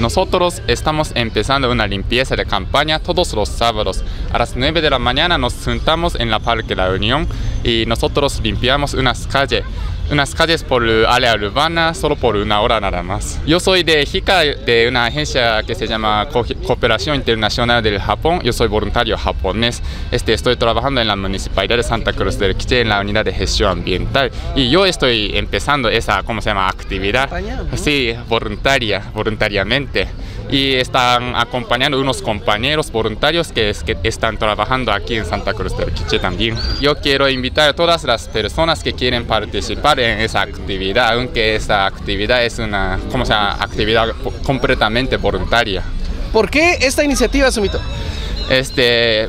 Nosotros estamos empezando una limpieza de campaña todos los sábados. A las 9 de la mañana nos juntamos en la Parque La Unión y nosotros limpiamos unas calles por área urbana solo por una hora nada más. Yo soy de JICA, de una agencia que se llama Cooperación Internacional del Japón. Yo soy voluntario japonés. Estoy trabajando en la Municipalidad de Santa Cruz del Quiché en la unidad de gestión ambiental. Y yo estoy empezando esa, actividad. Sí, voluntariamente. Y están acompañando unos compañeros voluntarios que están trabajando aquí en Santa Cruz del Quiché también. Yo quiero invitar a todas las personas que quieren participar en esa actividad, aunque esa actividad es una actividad completamente voluntaria. ¿Por qué esta iniciativa, Sumito?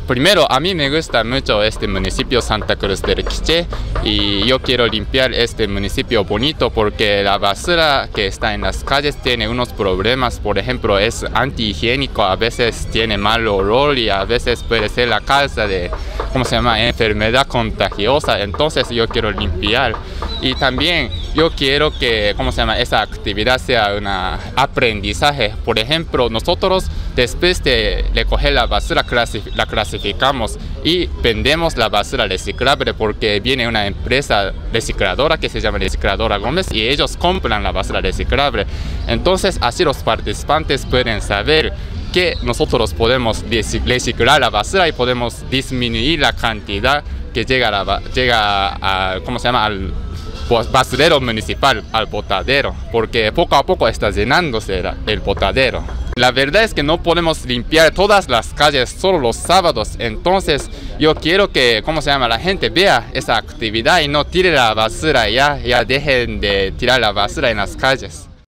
Primero, a mí me gusta mucho este municipio Santa Cruz del Quiché y yo quiero limpiar este municipio bonito porque la basura que está en las calles tiene unos problemas. Por ejemplo, es antihigiénico, a veces tiene mal olor y a veces puede ser la causa de enfermedad contagiosa. Entonces yo quiero limpiar y también yo quiero que esa actividad sea un aprendizaje. Por ejemplo, nosotros después de recoger la basura la clasificamos y vendemos la basura reciclable porque viene una empresa recicladora que se llama Recicladora Gómez y ellos compran la basura reciclable. Entonces así los participantes pueden saber que nosotros podemos reciclar la basura y podemos disminuir la cantidad que llega al basurero municipal, al botadero, porque poco a poco está llenándose el botadero. La verdad es que no podemos limpiar todas las calles solo los sábados, entonces yo quiero que la gente vea esa actividad y no tire la basura ya dejen de tirar la basura en las calles.